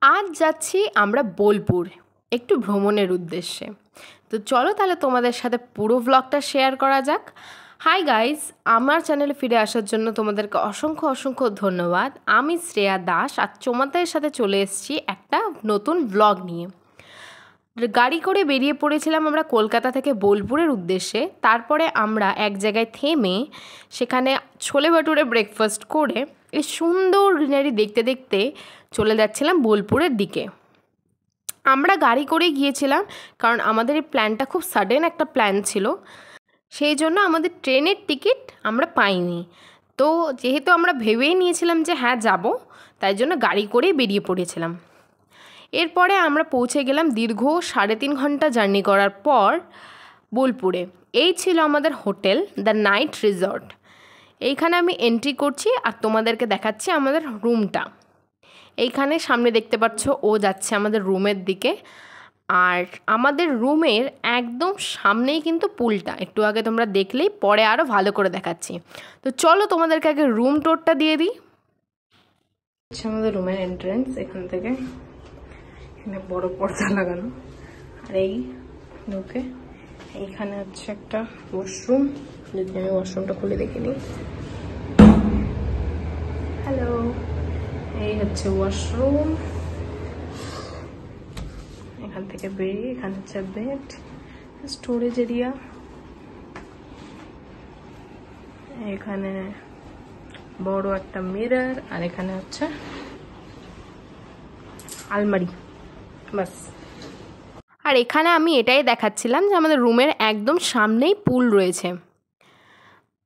আজ যাচ্ছি আমরা বোলপুর একটু ভ্রমণের উদ্দেশ্যে। তো চলো তাহলে তোমাদের সাথে পুরো ব্লগটা শেয়ার করা যাক। হাই গাইস, আমার চ্যানেলে ফিরে আসার জন্য তোমাদেরকে অসংখ্য অসংখ্য ধন্যবাদ। আমি শ্রেয়া দাস আর তোমাদের সাথে চলে এসেছি একটা নতুন ব্লগ নিয়ে। গাড়ি করে বেরিয়ে পড়েছিলাম আমরা কলকাতা থেকে বোলপুরের উদ্দেশ্যে। তারপরে আমরা এক জায়গায় থেমে সেখানে ছোলে ভাটুরে ব্রেকফাস্ট করে এই সুন্দর গ্রিনারি দেখতে দেখতে চলে যাচ্ছিলাম বোলপুরের দিকে। আমরা গাড়ি করে গিয়েছিলাম কারণ আমাদের এই প্ল্যানটা খুব সাডেন একটা প্ল্যান ছিল, সেই জন্য আমাদের ট্রেনের টিকিট আমরা পাইনি। তো যেহেতু আমরা ভেবেই নিয়েছিলাম যে হ্যাঁ যাব, তাই জন্য গাড়ি করেই বেরিয়ে পড়েছিলাম। এরপরে আমরা পৌঁছে গেলাম দীর্ঘ 3.5 ঘন্টা জার্নি করার পর বোলপুরে। এই ছিল আমাদের হোটেল দ্য নাইট রিসর্ট। এইখানে আমি এন্ট্রি করছি আর তোমাদেরকে দেখাচ্ছি আমাদের রুমটা। এইখানে সামনে দেখতে পাচ্ছ ও যাচ্ছে আমাদের রুমের দিকে, আর আমাদের রুমের একদম সামনেই কিন্তু পুলটা। একটু আগে তোমরা দেখলেই, পরে আরও ভালো করে দেখাচ্ছি। তো চলো তোমাদেরকে আগে রুম টোরটা দিয়ে দিই। আমাদের রুমের এন্ট্রেন্স এখান থেকে, এখানে বড় পর্দা লাগানো, আর এই ঢুকে এইখানে হচ্ছে একটা ওয়াশরুম। যদি আমি ওয়াশরুমটা খুলে দেখিনি, হ্যালো, এই হচ্ছে ওয়াশরুম। এখান থেকে বেরিয়ে এখানে হচ্ছে বেড, স্টোরেজ এরিয়া, এখানে বড় একটা মিরর, আর এখানে হচ্ছে আলমারি, বাস। আর এখানে আমি এটাই দেখাচ্ছিলাম যে আমাদের রুমের একদম সামনেই পুল রয়েছে।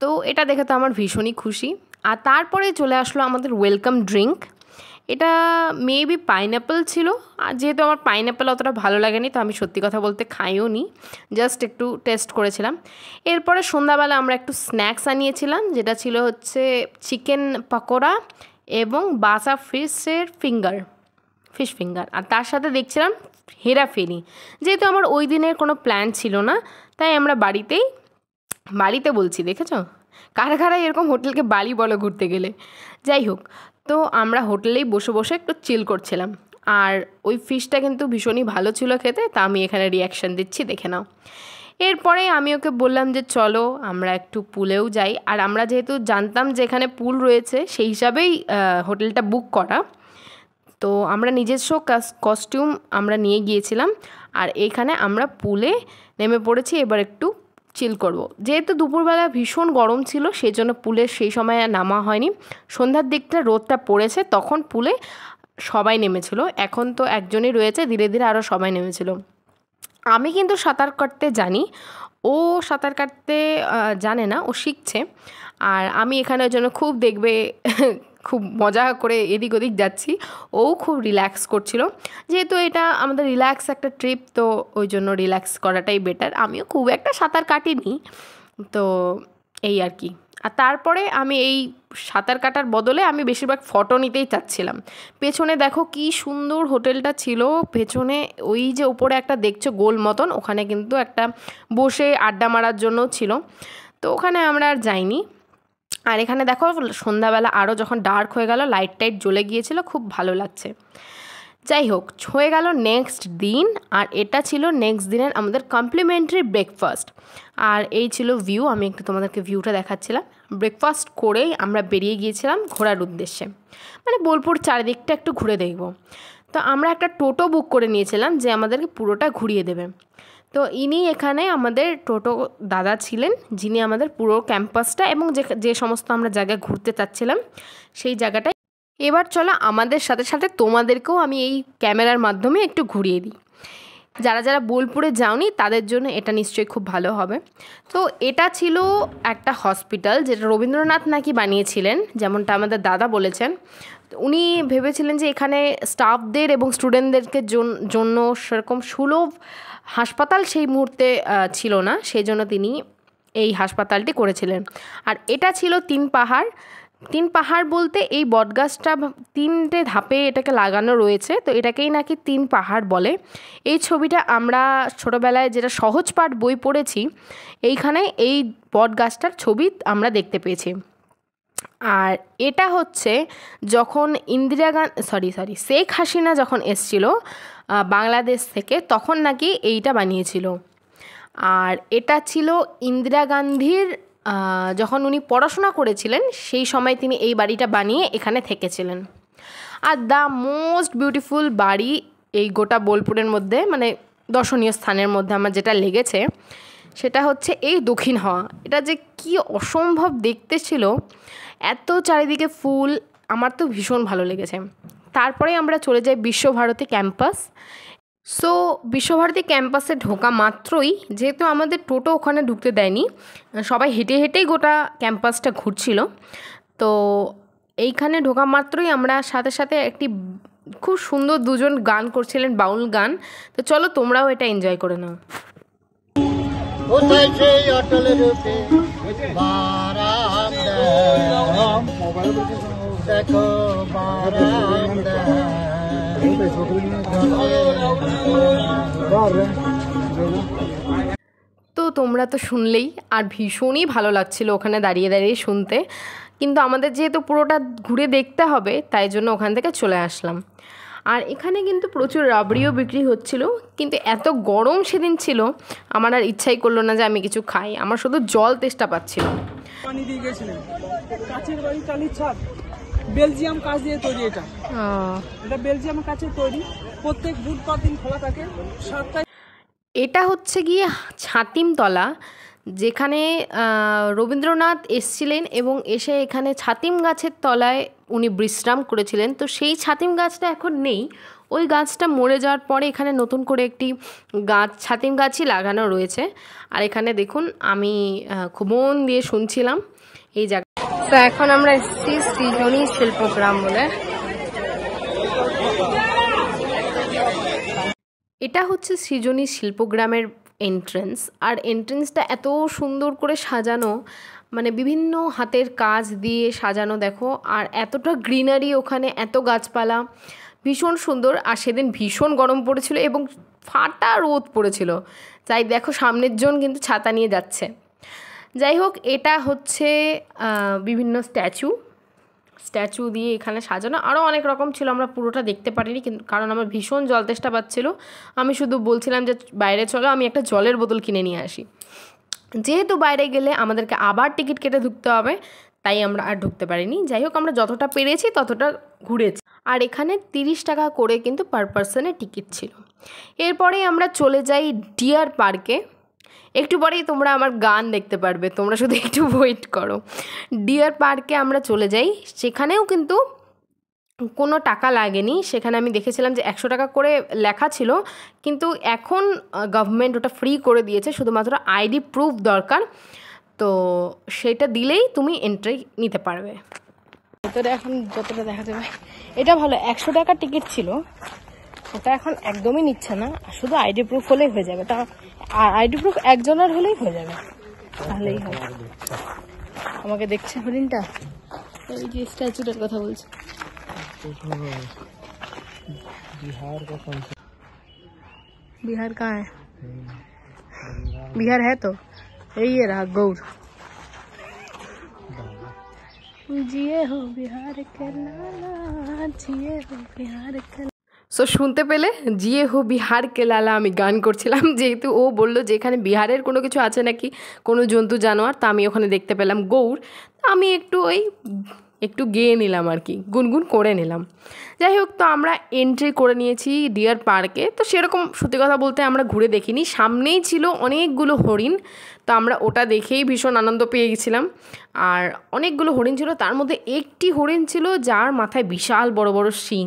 তো এটা দেখে তো আমার ভীষণই খুশি। আর তারপরে চলে আসলো আমাদের ওয়েলকাম ড্রিঙ্ক। এটা মেবি পাইনঅ্যাপেল ছিল, আর যেহেতু আমার পাইনঅ্যাপেল অতটা ভালো লাগেনি, তো আমি সত্যি কথা বলতে খাইও নি, জাস্ট একটু টেস্ট করেছিলাম। এরপরে সন্ধ্যাবেলা আমরা একটু স্ন্যাক্স আনিয়েছিলাম, যেটা ছিল হচ্ছে চিকেন পকোড়া এবং বাসা ফিশ ফিঙ্গার, আর তার সাথে দেখছিলাম হেরাফেরি। যেহেতু আমার ওই দিনের কোনো প্ল্যান ছিল না, তাই আমরা বাড়িতে বলছি, দেখেছো কারা কারা এরকম হোটেলকে বাড়ি বলো ঘুরতে গেলে। যাই হোক, তো আমরা হোটেলেই বসে বসে একটু চিল করছিলাম। আর ওই ফিশটা কিন্তু ভীষণই ভালো ছিল খেতে, তা আমি এখানে রিয়াকশান দিচ্ছি, দেখে নাও। এরপরে আমি ওকে বললাম যে চলো আমরা একটু পুলেও যাই। আর আমরা যেহেতু জানতাম যে এখানে পুল রয়েছে, সেই হিসাবেই হোটেলটা বুক করা। তো আমরা নিজস্ব কস্টিউম আমরা নিয়ে গিয়েছিলাম, আর এখানে আমরা পুলে নেমে পড়েছি। এবার একটু চিল করব। যেহেতু দুপুরবেলা ভীষণ গরম ছিল, সেই জন্য পুলে সেই সময় আর নামা হয়নি। সন্ধ্যার দিকটা রোদটা পড়েছে, তখন পুলে সবাই নেমেছিল। এখন তো একজনই রয়েছে, ধীরে ধীরে আরও সবাই নেমেছিল। আমি কিন্তু সাঁতার কাটতে জানি, ও সাঁতার কাটতে জানে না, ও শিখছে। আর আমি এখানে ওই জন্য খুব দেখবে খুব মজা করে এদিক ওদিক যাচ্ছি, ও খুব রিল্যাক্স করছিল। যেহেতু এটা আমাদের রিল্যাক্স একটা ট্রিপ, তো ওই জন্য রিল্যাক্স করাটাই বেটার। আমিও খুব একটা সাঁতার কাটিনি, তো এই আর কি। আর তারপরে আমি এই সাঁতার কাটার বদলে আমি বেশিরভাগ ফটো নিতেই চাচ্ছিলাম। পেছনে দেখো কি সুন্দর হোটেলটা ছিল। পেছনে ওই যে ওপরে একটা দেখছো গোল মতন, ওখানে কিন্তু একটা বসে আড্ডা মারার জন্য ছিল, তো ওখানে আমরা আর যাইনি। আর এখানে দেখো সন্ধ্যাবেলা আরও যখন ডার্ক হয়ে গেল, লাইট টাইট জ্বলে গিয়েছিল, খুব ভালো লাগছে। যাই হোক, হয়ে গেল নেক্সট দিন, আর এটা ছিল নেক্সট দিনের আমাদের কমপ্লিমেন্টারি ব্রেকফাস্ট। আর এই ছিল ভিউ, আমি একটু তোমাদেরকে ভিউটা দেখাচ্ছিলাম। ব্রেকফাস্ট করেই আমরা বেরিয়ে গিয়েছিলাম ঘোরার উদ্দেশ্যে, মানে বোলপুর চারিদিকটা একটু ঘুরে দেখব। তো আমরা একটা টোটো বুক করে নিয়েছিলাম যে আমাদেরকে পুরোটা ঘুরিয়ে দেবে। তো ইনি এখানে আমাদের টোটো দাদা ছিলেন, যিনি আমাদের পুরো ক্যাম্পাসটা এবং যে সমস্ত আমরা জায়গায় ঘুরতে চাচ্ছিলাম সেই জায়গাটায়। এবার চলো আমাদের সাথে সাথে তোমাদেরকেও আমি এই ক্যামেরার মাধ্যমে একটু ঘুরিয়ে দিই। যারা যারা বোলপুরে যাওনি তাদের জন্য এটা নিশ্চয়ই খুব ভালো হবে। তো এটা ছিল একটা হসপিটাল, যেটা রবীন্দ্রনাথ নাকি বানিয়েছিলেন, যেমনটা আমাদের দাদা বলেছেন। উনি ভেবেছিলেন যে এখানে স্টাফদের এবং স্টুডেন্টদেরকে জন্য সেরকম সুলভ হাসপাতাল সেই মুহূর্তে ছিল না, সেই জন্য তিনি এই হাসপাতালটি করেছিলেন। আর এটা ছিল 3 পাহাড় বলতে এই বটগাছটা 3টে ধাপে এটাকে লাগানো রয়েছে, তো এটাকেই নাকি 3 পাহাড় বলে। এই ছবিটা আমরা ছোটোবেলায় যেটা সহজ পাঠ বই পড়েছি, এইখানে এই বটগাছটার ছবি আমরা দেখতে পেয়েছি। আর এটা হচ্ছে যখন শেখ হাসিনা যখন এসছিল বাংলাদেশ থেকে, তখন নাকি এইটা বানিয়েছিল। আর এটা ছিল ইন্দিরা গান্ধীর যখন উনি পড়াশোনা করেছিলেন সেই সময় তিনি এই বাড়িটা বানিয়ে এখানে থেকেছিলেন। আর দ্য মোস্ট বিউটিফুল বাড়ি এই গোটা বোলপুরের মধ্যে, মানে দর্শনীয় স্থানের মধ্যে আমার যেটা লেগেছে সেটা হচ্ছে এই দক্ষিণ হাওয়া। এটা যে কি অসম্ভব দেখতে ছিল, এত চারিদিকে ফুল, আমার তো ভীষণ ভালো লেগেছে। তারপরে আমরা চলে যাই বিশ্বভারতী ক্যাম্পাস। সো বিশ্বভারতী ক্যাম্পাসে ঢোকা মাত্রই, যেহেতু আমাদের টোটো ওখানে ঢুকতে দেয়নি, সবাই হেঁটে হেঁটেই গোটা ক্যাম্পাসটা ঘুরছিল, তো এইখানে ঢোকা মাত্রই আমরা সাথে সাথে একটি খুব সুন্দর দুজন গান করছিলেন, বাউল গান। তো চলো তোমরাও এটা এনজয় করে নাও। তো তোমরা তো শুনলেই, আর ভীষণই ভালো লাগছিল ওখানে দাঁড়িয়ে দাঁড়িয়ে শুনতে, কিন্তু আমাদের যেহেতু পুরোটা ঘুরে দেখতে হবে তাই জন্য ওখান থেকে চলে আসলাম। আর এখানে কিন্তু প্রচুর রাবড়িও বিক্রি হচ্ছিল, কিন্তু এত গরম সেদিন ছিল আমার আর ইচ্ছাই করলো না যে আমি কিছু খাই, আমার শুধু জল তেষ্টা পাচ্ছিল। পানি দিয়ে গেছিলেন, কাচের বাড়ি, টালির ছাদ, বেলজিয়াম কাঁচ দিয়ে তৈরি। এটা বেলজিয়াম কাঁচের তৈরি, প্রত্যেক বুধবার দিন খোলা থাকে 7টায়। এটা হচ্ছে গিয়ে ছাতিমতলা, যেখানে রবীন্দ্রনাথ এসছিলেন এবং এসে এখানে ছাতিম গাছের তলায় উনি বিশ্রাম করেছিলেন। তো সেই ছাতিম গাছটা এখন নেই, ওই গাছটা মরে যাওয়ার পরে এখানে নতুন করে একটি গাছ, ছাতিম গাছই লাগানো রয়েছে। আর এখানে দেখুন আমি খুব মন দিয়ে শুনছিলাম এই জায়গা। তো এখন আমরা এসেছি সৃজনী শিল্পগ্রাম বলে। এটা হচ্ছে সৃজনী শিল্পগ্রামের এন্ট্রেন্স। আর এন্ট্রেন্সটা এত সুন্দর করে সাজানো, মানে বিভিন্ন হাতের কাজ দিয়ে সাজানো দেখো, আর এতটা গ্রিনারি ওখানে, এত গাছপালা, ভীষণ সুন্দর। আর সেদিন ভীষণ গরম পড়েছিল এবং ফাটা রোদ পড়েছিল, তাই দেখো সামনের জন কিন্তু ছাতা নিয়ে যাচ্ছে। যাই হোক, এটা হচ্ছে বিভিন্ন স্ট্যাচু দিয়ে এখানে সাজানো, আরও অনেক রকম ছিল, আমরা পুরোটা দেখতে পারিনি কিন্তু, কারণ আমার ভীষণ জল তেষ্টা পাচ্ছিল। আমি শুধু বলছিলাম যে বাইরে চলো, আমি একটা জলের বোতল কিনে নিয়ে আসি। যেহেতু বাইরে গেলে আমাদেরকে আবার টিকিট কেটে ঢুকতে হবে, তাই আমরা আর ঢুকতে পারিনি। যাই হোক, আমরা যতটা পেরেছি ততটা ঘুরেছি। আর এখানে 30 টাকা করে কিন্তু পার পার্সনের টিকিট ছিল। এরপরে আমরা চলে যাই ডিয়ার পার্কে। একটু পরেই তোমরা আমার গান দেখতে পারবে, তোমরা শুধু একটু ওয়েট করো। ডিয়ার পার্কে আমরা চলে যাই, সেখানেও কিন্তু কোনো টাকা লাগেনি। সেখানে আমি দেখেছিলাম যে 100 টাকা করে লেখা ছিল, কিন্তু এখন গভর্নমেন্ট ওটা ফ্রি করে দিয়েছে, শুধুমাত্র আইডি প্রুফ দরকার, তো সেটা দিলেই তুমি এন্ট্রি নিতে পারবে। ভেতরে এখন যতটা দেখা যাবে, এটা ভালো, 100 টাকার টিকিট ছিল, ওটা এখন একদমই নিচ্ছে না, শুধু আইডি প্রুফ হলেই হয়ে যাবে। তা আইডি প্রুফ একজনের হলেই হয়ে যাবে, তাহলেই হবে। আমাকে দেখছে হরিণটা, এই যে স্ট্যাচুটার কথা বলছে। बिहार कहाँ है? बिहार है तो यही है रहा गौर। जिए हो बिहार के लाला, जिए हो बिहार के। সো শুনতে পেলে, জিয়ে হো বিহার কে লালা আমি গান করছিলাম, যেহেতু ও বললো যে এখানে বিহারের কোনো কিছু আছে নাকি, কোনো জন্তু জানোয়ার, তা আমি ওখানে দেখতে পেলাম গৌর, আমি একটু গেয়ে নিলাম আর কি, গুনগুন করে নিলাম। যাই হোক, তো আমরা এন্ট্রি করে নিয়েছি ডিয়ার পার্কে। তো সেরকম সত্যি কথা বলতে আমরা ঘুরে দেখিনি, সামনেই ছিল অনেকগুলো হরিণ, তো আমরা ওটা দেখেই ভীষণ আনন্দ পেয়ে গেছিলাম। আর অনেকগুলো হরিণ ছিল, তার মধ্যে একটি হরিণ ছিল যার মাথায় বিশাল বড় বড় শিং,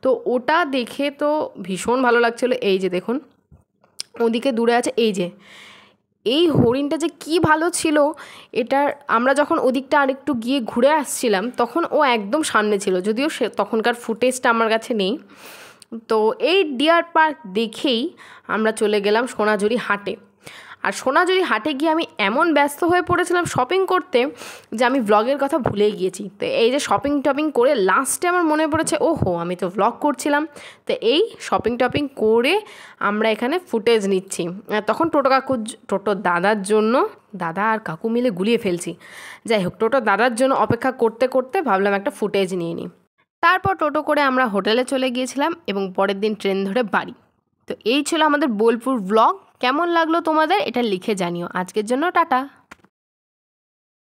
তো ওটা দেখে তো ভীষণ ভালো লাগছিলো। এই যে দেখুন ওদিকে দূরে আছে, এই হরিণটা যে কি ভালো ছিল, এটার আমরা যখন ওদিকটা আরেকটু গিয়ে ঘুরে আসছিলাম তখন ও একদম সামনে ছিল, যদিও সে তখনকার ফুটেজটা আমার কাছে নেই। তো এই ডিয়ার পার্ক দেখেই আমরা চলে গেলাম সোনাঝুরি হাটে। আর সোনাঝুরি হাটে গিয়ে আমি এমন ব্যস্ত হয়ে পড়েছিলাম শপিং করতে যে আমি ব্লগের কথা ভুলেই গিয়েছি। তো এই যে শপিং টপিং করে লাস্টে আমার মনে পড়েছে ওহো আমি তো ব্লগ করছিলাম। তো এই শপিং টপিং করে আমরা এখানে ফুটেজ নিচ্ছি। তখন টোটো দাদার জন্য, দাদা আর কাকু মিলে গুলিয়ে ফেলছি, যাই হোক টোটো দাদার জন্য অপেক্ষা করতে করতে ভাবলাম একটা ফুটেজ নিয়ে নিই। তারপর টোটো করে আমরা হোটেলে চলে গিয়েছিলাম এবং পরের দিন ট্রেন ধরে বাড়ি। তো এই ছিল আমাদের বোলপুর ব্লগ। কেমন লাগলো তোমাদের এটা লিখে জানিও। আজকের জন্য টাটা।